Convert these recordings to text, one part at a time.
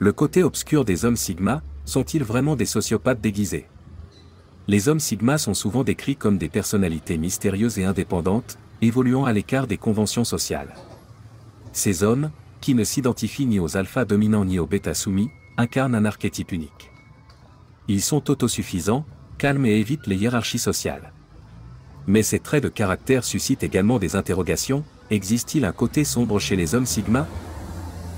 Le côté obscur des hommes sigma, sont-ils vraiment des sociopathes déguisés? Les hommes sigma sont souvent décrits comme des personnalités mystérieuses et indépendantes, évoluant à l'écart des conventions sociales. Ces hommes, qui ne s'identifient ni aux alphas dominants ni aux bêtas soumis, incarnent un archétype unique. Ils sont autosuffisants, calmes et évitent les hiérarchies sociales. Mais ces traits de caractère suscitent également des interrogations. Existe-t-il un côté sombre chez les hommes sigma?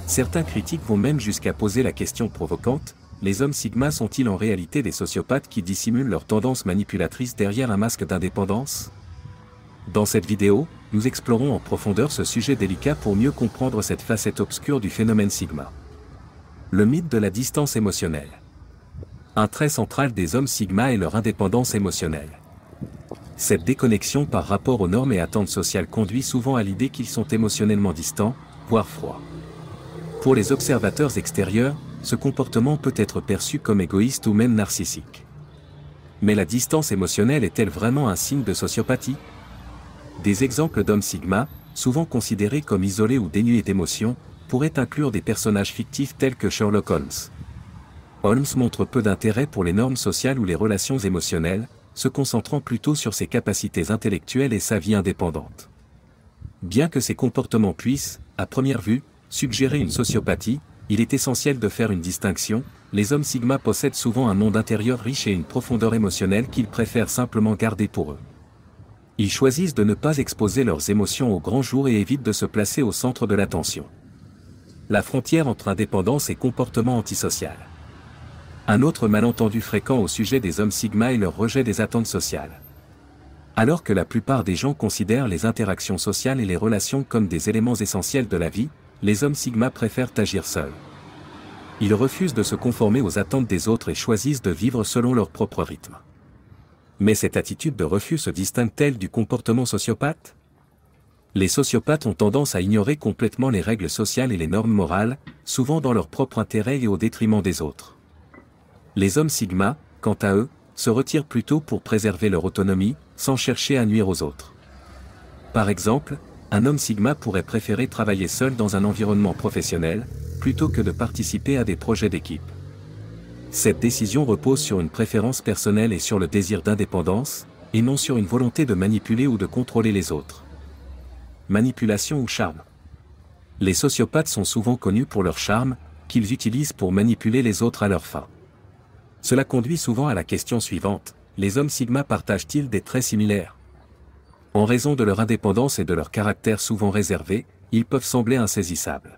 Certains critiques vont même jusqu'à poser la question provocante: les hommes sigma sont-ils en réalité des sociopathes qui dissimulent leurs tendances manipulatrices derrière un masque d'indépendance? Dans cette vidéo, nous explorons en profondeur ce sujet délicat pour mieux comprendre cette facette obscure du phénomène sigma. Le mythe de la distance émotionnelle. Un trait central des hommes sigma est leur indépendance émotionnelle. Cette déconnexion par rapport aux normes et attentes sociales conduit souvent à l'idée qu'ils sont émotionnellement distants, voire froids. Pour les observateurs extérieurs, ce comportement peut être perçu comme égoïste ou même narcissique. Mais la distance émotionnelle est-elle vraiment un signe de sociopathie? Des exemples d'hommes sigma, souvent considérés comme isolés ou dénués d'émotions, pourraient inclure des personnages fictifs tels que Sherlock Holmes. Holmes montre peu d'intérêt pour les normes sociales ou les relations émotionnelles, se concentrant plutôt sur ses capacités intellectuelles et sa vie indépendante. Bien que ces comportements puissent, à première vue, suggérer une sociopathie, il est essentiel de faire une distinction. Les hommes sigma possèdent souvent un monde intérieur riche et une profondeur émotionnelle qu'ils préfèrent simplement garder pour eux. Ils choisissent de ne pas exposer leurs émotions au grand jour et évitent de se placer au centre de l'attention. La frontière entre indépendance et comportement antisocial. Un autre malentendu fréquent au sujet des hommes sigma est leur rejet des attentes sociales. Alors que la plupart des gens considèrent les interactions sociales et les relations comme des éléments essentiels de la vie, les hommes sigma préfèrent agir seuls. Ils refusent de se conformer aux attentes des autres et choisissent de vivre selon leur propre rythme. Mais cette attitude de refus se distingue-t-elle du comportement sociopathe? Les sociopathes ont tendance à ignorer complètement les règles sociales et les normes morales, souvent dans leur propre intérêt et au détriment des autres. Les hommes sigma, quant à eux, se retirent plutôt pour préserver leur autonomie, sans chercher à nuire aux autres. Par exemple, un homme sigma pourrait préférer travailler seul dans un environnement professionnel, plutôt que de participer à des projets d'équipe. Cette décision repose sur une préférence personnelle et sur le désir d'indépendance, et non sur une volonté de manipuler ou de contrôler les autres. Manipulation ou charme. Les sociopathes sont souvent connus pour leur charme, qu'ils utilisent pour manipuler les autres à leurs fins. Cela conduit souvent à la question suivante: les hommes sigma partagent-ils des traits similaires? En raison de leur indépendance et de leur caractère souvent réservé, ils peuvent sembler insaisissables.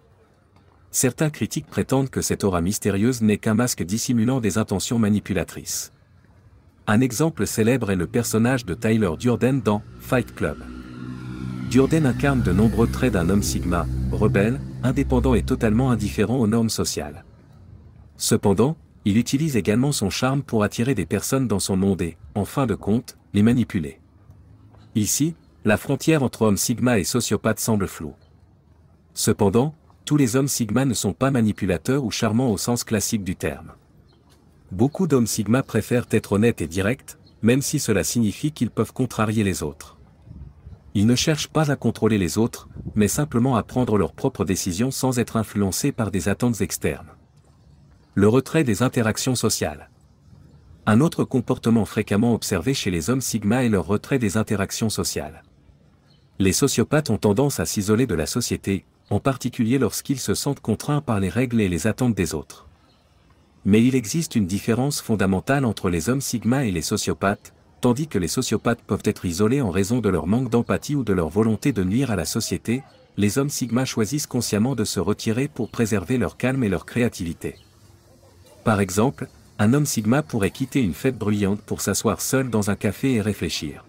Certains critiques prétendent que cette aura mystérieuse n'est qu'un masque dissimulant des intentions manipulatrices. Un exemple célèbre est le personnage de Tyler Durden dans Fight Club. Durden incarne de nombreux traits d'un homme sigma, rebelle, indépendant et totalement indifférent aux normes sociales. Cependant, il utilise également son charme pour attirer des personnes dans son monde et, en fin de compte, les manipuler. Ici, la frontière entre homme sigma et sociopathe semble floue. Cependant, tous les hommes sigma ne sont pas manipulateurs ou charmants au sens classique du terme. Beaucoup d'hommes sigma préfèrent être honnêtes et directs, même si cela signifie qu'ils peuvent contrarier les autres. Ils ne cherchent pas à contrôler les autres, mais simplement à prendre leurs propres décisions sans être influencés par des attentes externes. Le retrait des interactions sociales. Un autre comportement fréquemment observé chez les hommes sigma est leur retrait des interactions sociales. Les sociopathes ont tendance à s'isoler de la société, en particulier lorsqu'ils se sentent contraints par les règles et les attentes des autres. Mais il existe une différence fondamentale entre les hommes sigma et les sociopathes, tandis que les sociopathes peuvent être isolés en raison de leur manque d'empathie ou de leur volonté de nuire à la société. Les hommes sigma choisissent consciemment de se retirer pour préserver leur calme et leur créativité. Par exemple, un homme sigma pourrait quitter une fête bruyante pour s'asseoir seul dans un café et réfléchir.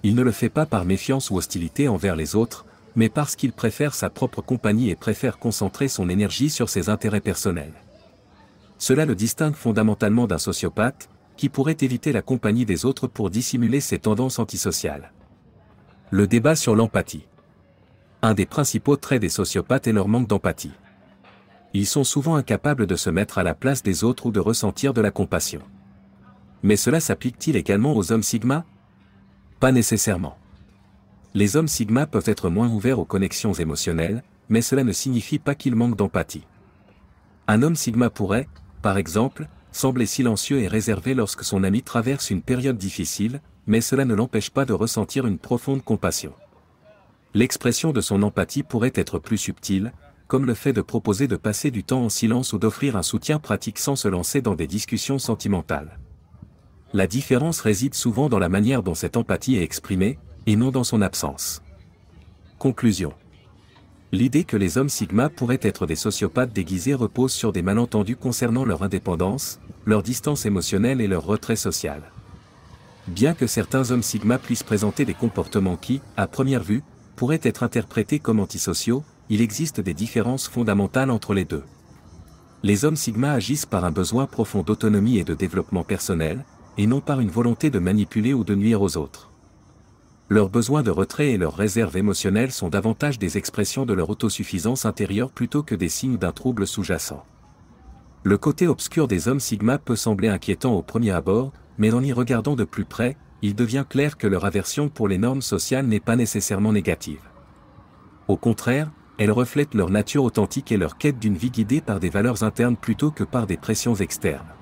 Il ne le fait pas par méfiance ou hostilité envers les autres, mais parce qu'il préfère sa propre compagnie et préfère concentrer son énergie sur ses intérêts personnels. Cela le distingue fondamentalement d'un sociopathe, qui pourrait éviter la compagnie des autres pour dissimuler ses tendances antisociales. Le débat sur l'empathie. Un des principaux traits des sociopathes est leur manque d'empathie. Ils sont souvent incapables de se mettre à la place des autres ou de ressentir de la compassion. Mais cela s'applique-t-il également aux hommes sigma? Pas nécessairement. Les hommes sigma peuvent être moins ouverts aux connexions émotionnelles, mais cela ne signifie pas qu'ils manquent d'empathie. Un homme sigma pourrait, par exemple, sembler silencieux et réservé lorsque son ami traverse une période difficile, mais cela ne l'empêche pas de ressentir une profonde compassion. L'expression de son empathie pourrait être plus subtile, comme le fait de proposer de passer du temps en silence ou d'offrir un soutien pratique sans se lancer dans des discussions sentimentales. La différence réside souvent dans la manière dont cette empathie est exprimée, et non dans son absence. Conclusion. L'idée que les hommes sigma pourraient être des sociopathes déguisés repose sur des malentendus concernant leur indépendance, leur distance émotionnelle et leur retrait social. Bien que certains hommes sigma puissent présenter des comportements qui, à première vue, pourraient être interprétés comme antisociaux, il existe des différences fondamentales entre les deux. Les hommes sigma agissent par un besoin profond d'autonomie et de développement personnel, et non par une volonté de manipuler ou de nuire aux autres. Leurs besoins de retrait et leurs réserves émotionnelles sont davantage des expressions de leur autosuffisance intérieure plutôt que des signes d'un trouble sous-jacent. Le côté obscur des hommes sigma peut sembler inquiétant au premier abord, mais en y regardant de plus près, il devient clair que leur aversion pour les normes sociales n'est pas nécessairement négative. Au contraire, elle reflète leur nature authentique et leur quête d'une vie guidée par des valeurs internes plutôt que par des pressions externes.